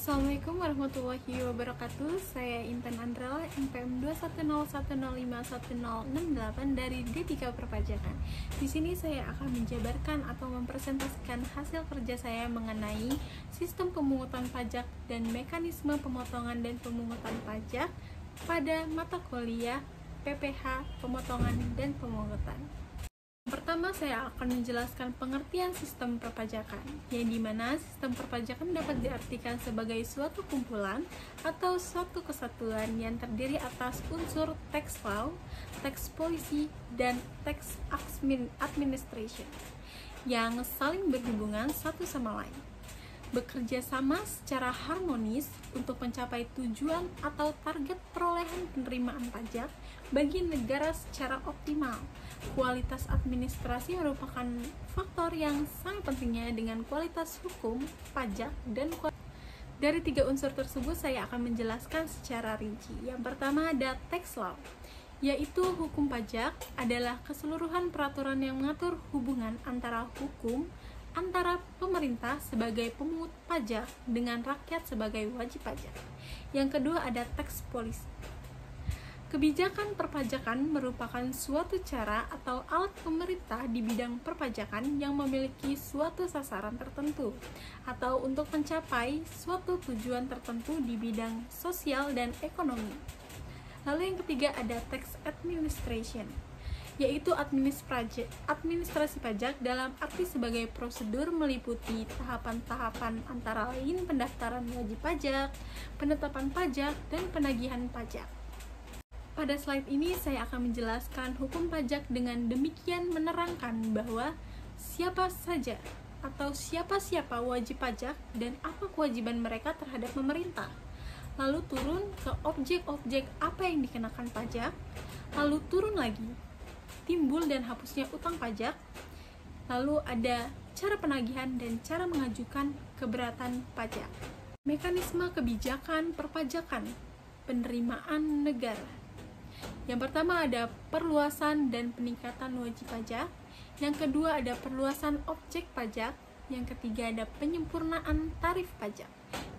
Assalamualaikum warahmatullahi wabarakatuh. Saya Intan Andrala, NPM 21010510668 dari D3 Perpajakan. Di sini saya akan menjabarkan atau mempresentasikan hasil kerja saya mengenai sistem pemungutan pajak dan mekanisme pemotongan dan pemungutan pajak pada mata kuliah PPH, pemotongan dan pemungutan. Pertama, saya akan menjelaskan pengertian sistem perpajakan, yang dimana sistem perpajakan dapat diartikan sebagai suatu kumpulan atau suatu kesatuan yang terdiri atas unsur tax law, tax policy, dan tax administration yang saling berhubungan satu sama lain, bekerja sama secara harmonis untuk mencapai tujuan atau target perolehan penerimaan pajak bagi negara secara optimal. Kualitas administrasi merupakan faktor yang sangat pentingnya dengan kualitas hukum, pajak, dan dari tiga unsur tersebut saya akan menjelaskan secara rinci. Yang pertama ada tax law, yaitu hukum pajak adalah keseluruhan peraturan yang mengatur hubungan antara pemerintah sebagai pemungut pajak dengan rakyat sebagai wajib pajak. Yang kedua ada tax policy. Kebijakan perpajakan merupakan suatu cara atau alat pemerintah di bidang perpajakan yang memiliki suatu sasaran tertentu atau untuk mencapai suatu tujuan tertentu di bidang sosial dan ekonomi. Lalu yang ketiga ada tax administration, yaitu administrasi pajak dalam arti sebagai prosedur meliputi tahapan-tahapan antara lain pendaftaran wajib pajak, penetapan pajak, dan penagihan pajak. Pada slide ini saya akan menjelaskan hukum pajak dengan demikian menerangkan bahwa siapa saja atau siapa-siapa wajib pajak dan apa kewajiban mereka terhadap pemerintah. Lalu turun ke objek-objek apa yang dikenakan pajak, lalu turun lagi, timbul dan hapusnya utang pajak, lalu ada cara penagihan dan cara mengajukan keberatan pajak. Mekanisme kebijakan perpajakan, penerimaan negara. Yang pertama ada perluasan dan peningkatan wajib pajak, yang kedua ada perluasan objek pajak, yang ketiga ada penyempurnaan tarif pajak,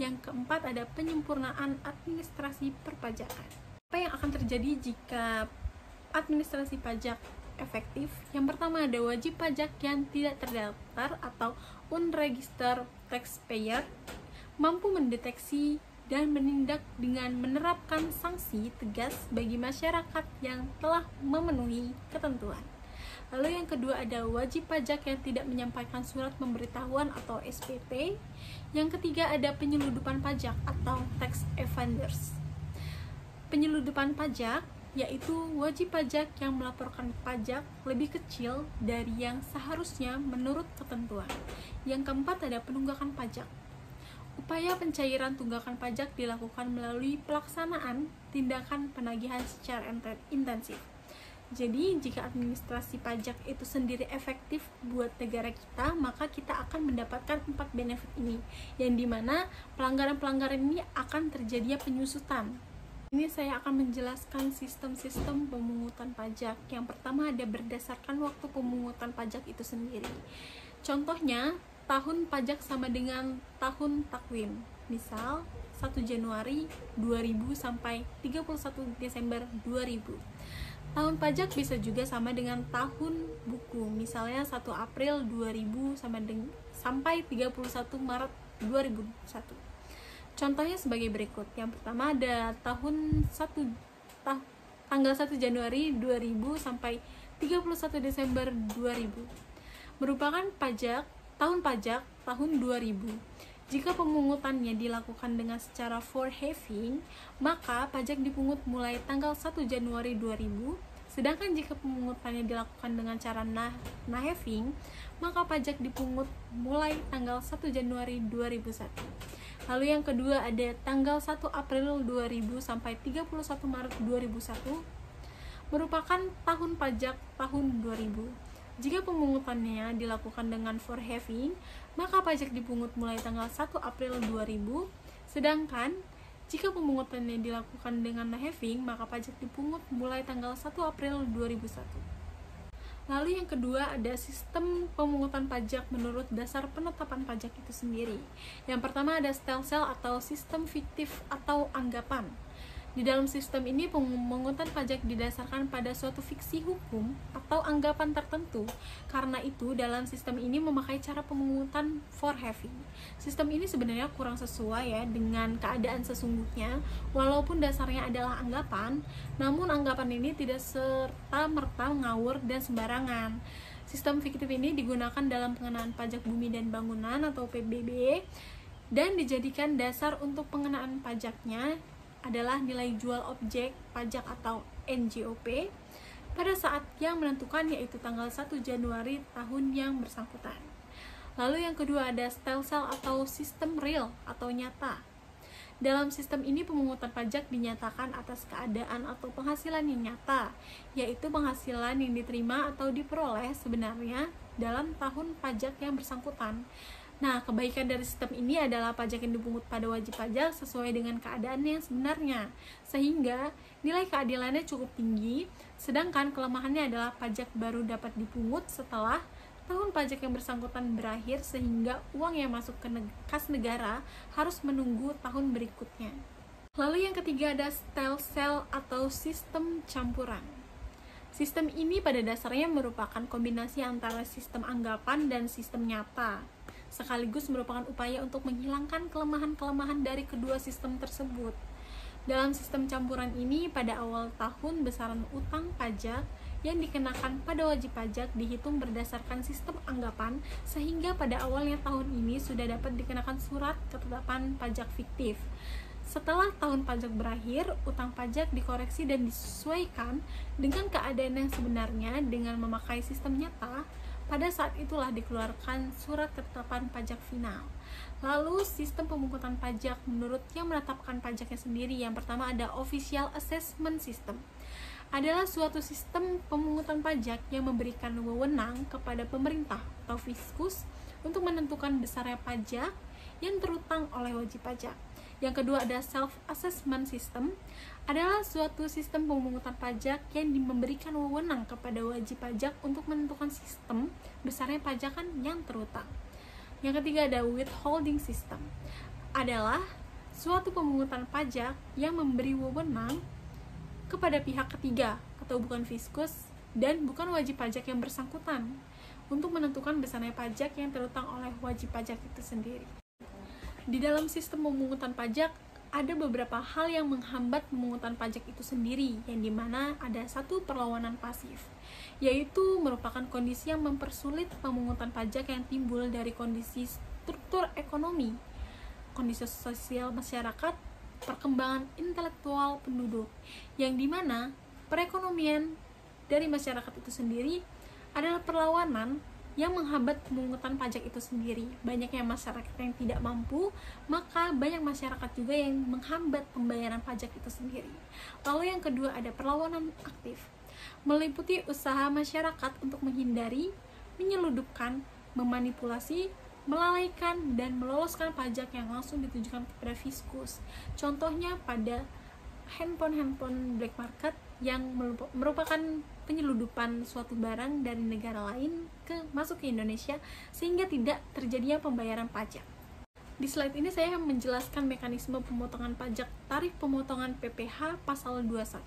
yang keempat ada penyempurnaan administrasi perpajakan. Apa yang akan terjadi jika administrasi pajak efektif? Yang pertama ada wajib pajak yang tidak terdaftar atau unregistered taxpayer mampu mendeteksi dan menindak dengan menerapkan sanksi tegas bagi masyarakat yang telah memenuhi ketentuan. Lalu yang kedua ada wajib pajak yang tidak menyampaikan surat pemberitahuan atau SPP. Yang ketiga ada penyeludupan pajak atau tax evaders. Penyeludupan pajak yaitu wajib pajak yang melaporkan pajak lebih kecil dari yang seharusnya menurut ketentuan. Yang keempat ada penunggakan pajak. Upaya pencairan tunggakan pajak dilakukan melalui pelaksanaan tindakan penagihan secara intensif. Jadi, jika administrasi pajak itu sendiri efektif buat negara kita, maka kita akan mendapatkan 4 benefit ini, yang dimana pelanggaran-pelanggaran ini akan terjadinya penyusutan. Ini saya akan menjelaskan sistem-sistem pemungutan pajak. Yang pertama ada berdasarkan waktu pemungutan pajak itu sendiri. Contohnya, tahun pajak sama dengan tahun takwim. Misal 1 Januari 2000 sampai 31 Desember 2000. Tahun pajak bisa juga sama dengan tahun buku. Misalnya 1 April 2000 sampai 31 Maret 2001. Contohnya sebagai berikut. Yang pertama ada tanggal 1 Januari 2000 sampai 31 Desember 2000. Merupakan tahun pajak tahun 2000. Jika pemungutannya dilakukan dengan secara forehefing, maka pajak dipungut mulai tanggal 1 Januari 2000. Sedangkan jika pemungutannya dilakukan dengan cara nahefing, maka pajak dipungut mulai tanggal 1 Januari 2001. Lalu yang kedua ada tanggal 1 April 2000 sampai 31 Maret 2001, merupakan tahun pajak tahun 2000. Jika pemungutannya dilakukan dengan forehefing, maka pajak dipungut mulai tanggal 1 April 2000. Sedangkan jika pemungutannya dilakukan dengan nahefing, maka pajak dipungut mulai tanggal 1 April 2001. Lalu yang kedua ada sistem pemungutan pajak menurut dasar penetapan pajak itu sendiri. Yang pertama ada stelsel atau sistem fiktif atau anggapan. Di dalam sistem ini pemungutan pajak didasarkan pada suatu fiksi hukum atau anggapan tertentu. Karena itu dalam sistem ini memakai cara pemungutan for having. Sistem ini sebenarnya kurang sesuai ya dengan keadaan sesungguhnya. Walaupun dasarnya adalah anggapan, namun anggapan ini tidak serta-merta ngawur dan sembarangan. Sistem fiktif ini digunakan dalam pengenaan pajak bumi dan bangunan atau PBB dan dijadikan dasar untuk pengenaan pajaknya adalah nilai jual objek pajak atau NJOP pada saat yang menentukan, yaitu tanggal 1 Januari tahun yang bersangkutan. Lalu yang kedua ada stelsel atau sistem real atau nyata. Dalam sistem ini pemungutan pajak dinyatakan atas keadaan atau penghasilan yang nyata, yaitu penghasilan yang diterima atau diperoleh sebenarnya dalam tahun pajak yang bersangkutan. Nah, kebaikan dari sistem ini adalah pajak yang dipungut pada wajib pajak sesuai dengan keadaan yang sebenarnya, sehingga nilai keadilannya cukup tinggi, sedangkan kelemahannya adalah pajak baru dapat dipungut setelah tahun pajak yang bersangkutan berakhir, sehingga uang yang masuk ke kas negara harus menunggu tahun berikutnya. Lalu yang ketiga ada stelsel atau sistem campuran. Sistem ini pada dasarnya merupakan kombinasi antara sistem anggapan dan sistem nyata, sekaligus merupakan upaya untuk menghilangkan kelemahan-kelemahan dari kedua sistem tersebut. Dalam sistem campuran ini, pada awal tahun besaran utang pajak yang dikenakan pada wajib pajak dihitung berdasarkan sistem anggapan, sehingga pada awalnya tahun ini sudah dapat dikenakan surat ketetapan pajak fiktif. Setelah tahun pajak berakhir, utang pajak dikoreksi dan disesuaikan dengan keadaan yang sebenarnya dengan memakai sistem nyata. Pada saat itulah dikeluarkan surat ketetapan pajak final. Lalu sistem pemungutan pajak menurut yang menetapkan pajaknya sendiri. Yang pertama ada official assessment system. Adalah suatu sistem pemungutan pajak yang memberikan wewenang kepada pemerintah atau fiskus untuk menentukan besarnya pajak yang terutang oleh wajib pajak. Yang kedua ada self-assessment system, adalah suatu sistem pemungutan pajak yang memberikan wewenang kepada wajib pajak untuk menentukan sistem besarnya pajakan yang terutang. Yang ketiga ada withholding system, adalah suatu pemungutan pajak yang memberi wewenang kepada pihak ketiga atau bukan fiskus dan bukan wajib pajak yang bersangkutan untuk menentukan besarnya pajak yang terutang oleh wajib pajak itu sendiri. Di dalam sistem pemungutan pajak ada beberapa hal yang menghambat pemungutan pajak itu sendiri, yang dimana ada satu perlawanan pasif, yaitu merupakan kondisi yang mempersulit pemungutan pajak yang timbul dari kondisi struktur ekonomi, kondisi sosial masyarakat, perkembangan intelektual penduduk, yang dimana perekonomian dari masyarakat itu sendiri adalah perlawanan yang menghambat pemungutan pajak itu sendiri. Banyaknya masyarakat yang tidak mampu, maka banyak masyarakat juga yang menghambat pembayaran pajak itu sendiri. Lalu yang kedua ada perlawanan aktif, meliputi usaha masyarakat untuk menghindari, menyeludupkan, memanipulasi, melalaikan, dan meloloskan pajak yang langsung ditujukan kepada fiskus. Contohnya pada handphone black market yang merupakan penyeludupan suatu barang dari negara lain masuk ke Indonesia sehingga tidak terjadinya pembayaran pajak. Di slide ini saya menjelaskan mekanisme pemotongan pajak tarif pemotongan PPh pasal 21.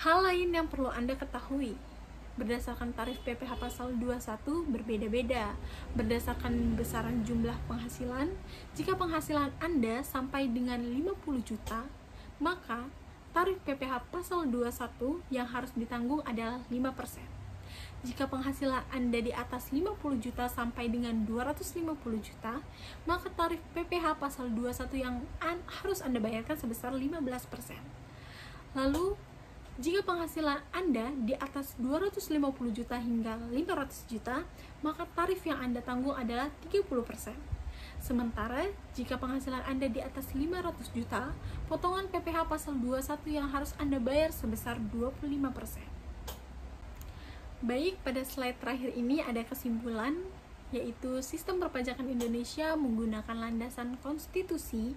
Hal lain yang perlu Anda ketahui, berdasarkan tarif PPh pasal 21 berbeda-beda berdasarkan besaran jumlah penghasilan. Jika penghasilan Anda sampai dengan 50 juta, maka tarif PPh pasal 21 yang harus ditanggung adalah 5%. Jika penghasilan Anda di atas 50 juta sampai dengan 250 juta, maka tarif PPh pasal 21 yang harus Anda bayarkan sebesar 15%. Lalu, jika penghasilan Anda di atas 250 juta hingga 500 juta, maka tarif yang Anda tanggung adalah 30%. Sementara, jika penghasilan Anda di atas 500 juta, potongan PPh pasal 21 yang harus Anda bayar sebesar 25%. Baik, pada slide terakhir ini ada kesimpulan, yaitu sistem perpajakan Indonesia menggunakan landasan konstitusi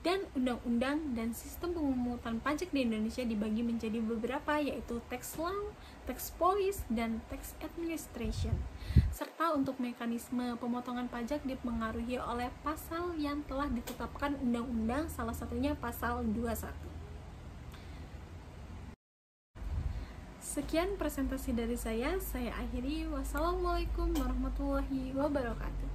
Dan undang-undang dan sistem pemungutan pajak di Indonesia dibagi menjadi beberapa, yaitu tax law, tax policy, dan tax administration. Serta untuk mekanisme pemotongan pajak dipengaruhi oleh pasal yang telah ditetapkan undang-undang, salah satunya pasal 21. Sekian presentasi dari saya akhiri. Wassalamualaikum warahmatullahi wabarakatuh.